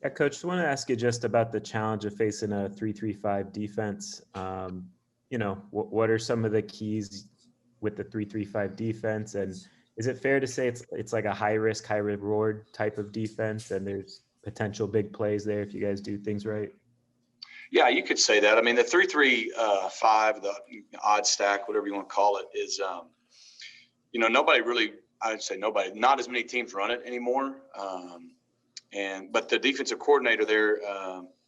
Yeah, Coach, I want to ask you just about the challenge of facing a 3-3-5 defense. What are some of the keys with the 3-3-5 defense, and is it fair to say it's like a high risk, high reward type of defense, and there's potential big plays there if you guys do things right? Yeah, you could say that. I mean, the 3-3-5, the odd stack, whatever you want to call it, is nobody really. I'd say nobody. Not as many teams run it anymore. But the defensive coordinator there,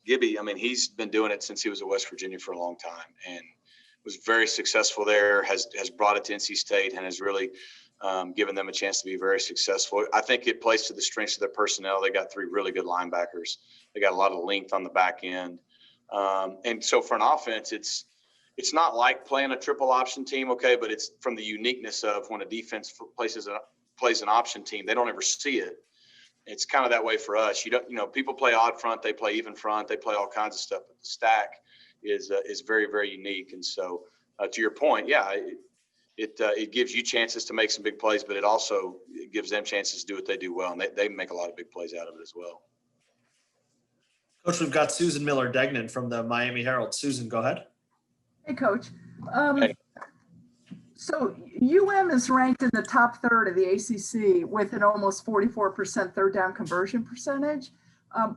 Gibby, I mean, he's been doing it since he was at West Virginia for a long time, and was very successful there. Has brought it to NC State and has really given them a chance to be very successful. I think it plays to the strengths of their personnel. They got 3 really good linebackers. They got a lot of length on the back end. And so for an offense, it's not like playing a triple option team, okay, but it's from the uniqueness of when a defense plays an option team, they don't ever see it. It's kind of that way for us. People play odd front, they play even front, they play all kinds of stuff, but the stack is very, very unique. And so to your point, yeah, it gives you chances to make some big plays, but it gives them chances to do what they do well, and they make a lot of big plays out of it as well. Coach, we've got Susan Miller-Degnan from the Miami Herald. Susan, go ahead. Hey, Coach. Hey. So is ranked in the top third of the ACC with an almost 44% third down conversion percentage.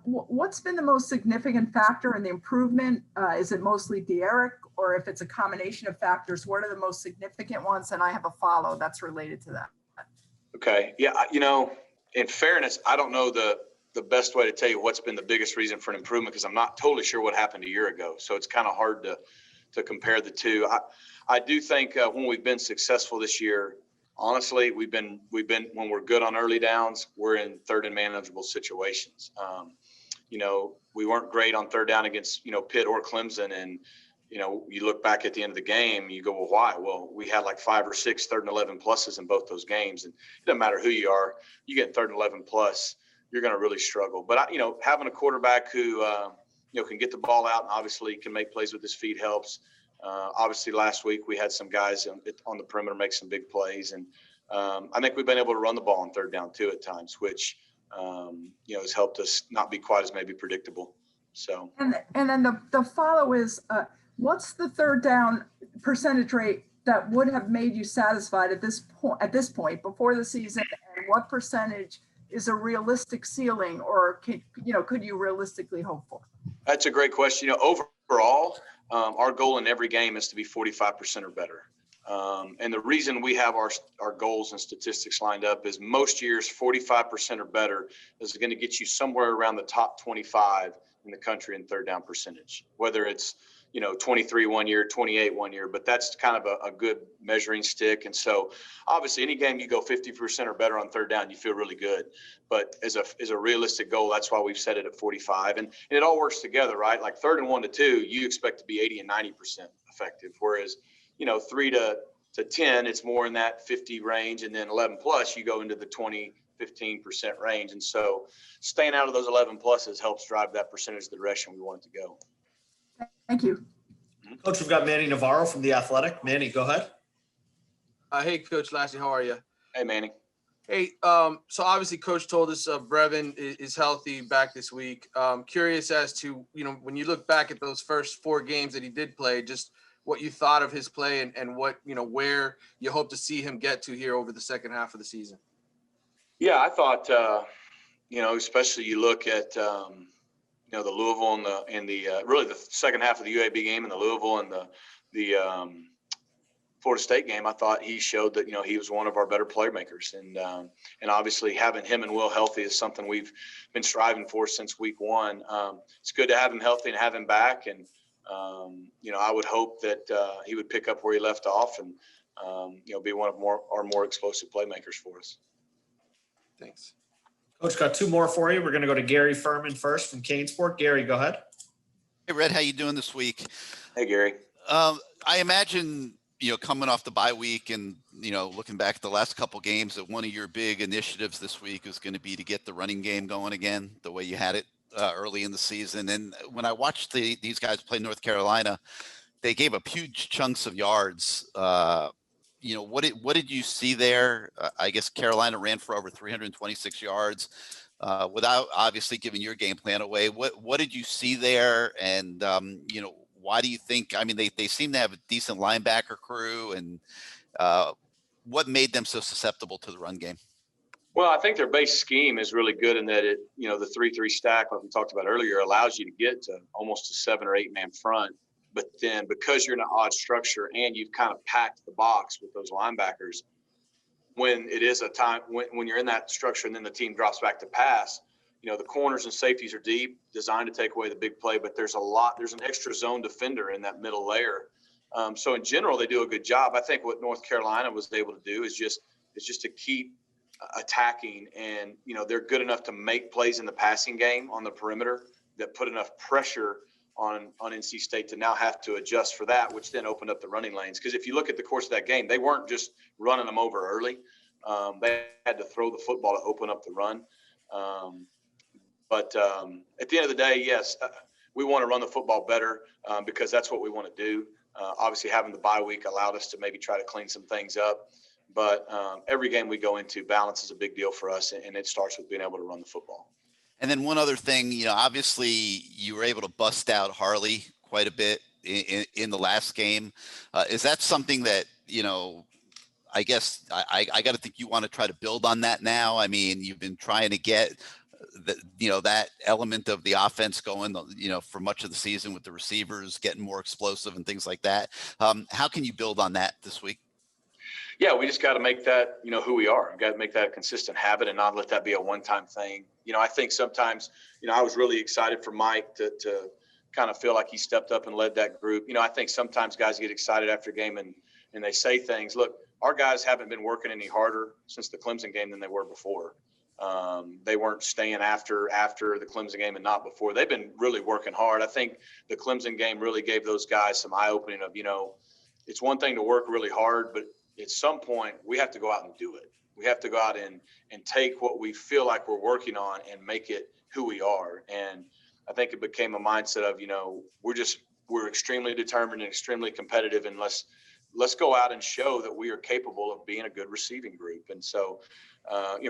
What's been the most significant factor in the improvement? Is it mostly De'Eric, or if it's a combination of factors, what are the most significant ones? And I have a follow that's related to that. Okay. Yeah. In fairness, I don't know the best way to tell you what's been the biggest reason for an improvement, because I'm not totally sure what happened a year ago. So it's kind of hard to compare the two. I do think when we've been successful this year, honestly, we've been when we're good on early downs, we're in third and manageable situations. We weren't great on third down against Pitt or Clemson, and you look back at the end of the game, you go, well, why? Well, we had like 5 or 6 third and 11 pluses in both those games, and it doesn't matter who you are, you get third and 11 plus, you're going to really struggle. But having a quarterback who can get the ball out and obviously can make plays with his feet helps. Obviously, last week we had some guys on the perimeter make some big plays, and I think we've been able to run the ball on third down too at times, which has helped us not be quite as maybe predictable. So and then the follow is what's the third down percentage rate that would have made you satisfied at this point before the season, and what percentage is a realistic ceiling, or could you realistically hope for? That's a great question. Overall, our goal in every game is to be 45% or better. And the reason we have our goals and statistics lined up is most years 45% or better is going to get you somewhere around the top 25 in the country in third down percentage, whether it's 23 one year, 28 one year, but that's kind of a good measuring stick. And so obviously any game you go 50% or better on third down, you feel really good. But as a realistic goal, that's why we've set it at 45. And it all works together, right? Like 3rd and 1 to 2, you expect to be 80 and 90% effective. Whereas, 3 to 10, it's more in that 50 range. And then 11 plus, you go into the 15% range. And so staying out of those 11 pluses helps drive that percentage the direction we want it to go. Thank you. Coach, we've got Manny Navarro from The Athletic. Manny, go ahead. Hey, Coach Lashlee, how are you? Hey, Manny. Hey, so obviously Coach told us Brevin is healthy back this week. Curious as to, when you look back at those first 4 games that he did play, just what you thought of his play and what, where you hope to see him get to here over the second half of the season. Yeah, I thought, especially you look at, the Louisville and the really the second half of the UAB game and the Louisville and the Florida State game, I thought he showed that, he was one of our better playmakers. And obviously having him and Will healthy is something we've been striving for since week 1. It's good to have him healthy and have him back. And, I would hope that he would pick up where he left off and, be one of our more explosive playmakers for us. Thanks. Coach, got 2 more for you. We're going to go to Gary Furman first from Canesport. Gary, go ahead. Hey, Rhett, how you doing this week? Hey, Gary. I imagine, coming off the bye week and, looking back at the last couple games, that one of your big initiatives this week is going to be to get the running game going again, the way you had it early in the season. And when I watched these guys play North Carolina, they gave up huge chunks of yards. What did you see there? I guess Carolina ran for over 326 yards. without obviously giving your game plan away, what did you see there? And, why do you think, I mean, they seem to have a decent linebacker crew, and what made them so susceptible to the run game? Well, I think their base scheme is really good in that the 3-3 stack, like we talked about earlier, allows you to get to almost a 7 or 8 man front. But then because you're in an odd structure and you've kind of packed the box with those linebackers, when it is a time when you're in that structure and then the team drops back to pass, the corners and safeties are deep, designed to take away the big play, but there's an extra zone defender in that middle layer. So in general, they do a good job. I think what North Carolina was able to do is just to keep attacking, and they're good enough to make plays in the passing game on the perimeter that put enough pressure on NC State to now have to adjust for that, which then opened up the running lanes. Because if you look at the course of that game, they weren't just running them over early. They had to throw the football to open up the run. But at the end of the day, yes, we want to run the football better because that's what we want to do. Obviously, having the bye week allowed us to maybe try to clean some things up. But every game we go into, balance is a big deal for us, and it starts with being able to run the football. And then one other thing, obviously you were able to bust out Harley quite a bit in the last game. Is that something that, I guess I got to think you want to try to build on that now? I mean, you've been trying to get that element of the offense going, for much of the season with the receivers getting more explosive and things like that. How can you build on that this week? Yeah, we just got to make that, who we are. We've got to make that a consistent habit and not let that be a one-time thing. I think sometimes, I was really excited for Mike to kind of feel like he stepped up and led that group. I think sometimes guys get excited after a game and they say things. Look, our guys haven't been working any harder since the Clemson game than they were before. They weren't staying after the Clemson game and not before. They've been really working hard. I think the Clemson game really gave those guys some eye-opening of, it's one thing to work really hard, but at some point we have to go out and do it. We have to go out and take what we feel like we're working on and make it who we are. And I think it became a mindset of, we're extremely determined and extremely competitive, and let's go out and show that we are capable of being a good receiving group. And so,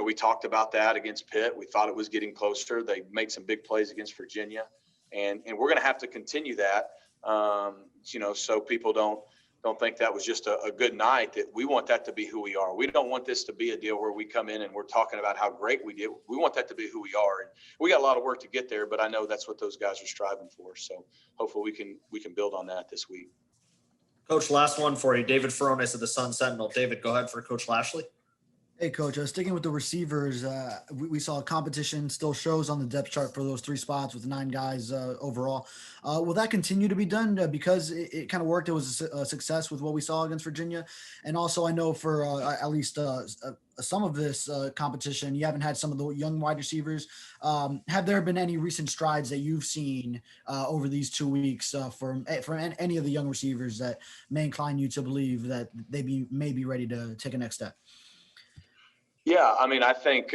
we talked about that against Pitt. We thought it was getting closer. They made some big plays against Virginia, and we're going to have to continue that, so people don't think that was just a good night. That we want that to be who we are. We don't want this to be a deal where we come in and we're talking about how great we did. We want that to be who we are, and we got a lot of work to get there. But I know that's what those guys are striving for. So hopefully we can build on that this week. Coach, last one for you. David Furones of the Sun Sentinel. David, go ahead for Coach Lashlee. Hey, Coach, sticking with the receivers, we saw competition still shows on the depth chart for those 3 spots with 9 guys overall. Will that continue to be done because it kind of worked? It was a success with what we saw against Virginia. And also I know for at least some of this competition, you haven't had some of the young wide receivers. Have there been any recent strides that you've seen over these 2 weeks from any of the young receivers that may incline you to believe that they may be ready to take a next step? Yeah, I mean, I think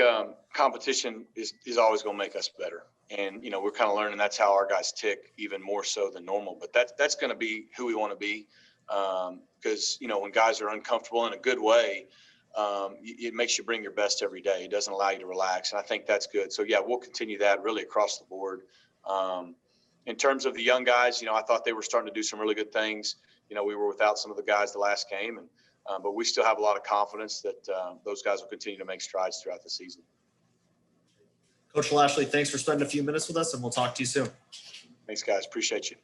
competition is always going to make us better. And, we're kind of learning that's how our guys tick even more so than normal. But that's going to be who we want to be because, when guys are uncomfortable in a good way, it makes you bring your best every day. It doesn't allow you to relax. And I think that's good. So, yeah, we'll continue that really across the board. In terms of the young guys, I thought they were starting to do some really good things. We were without some of the guys the last game, but we still have a lot of confidence that those guys will continue to make strides throughout the season. Coach Lashlee, thanks for spending a few minutes with us, and we'll talk to you soon. Thanks, guys. Appreciate you.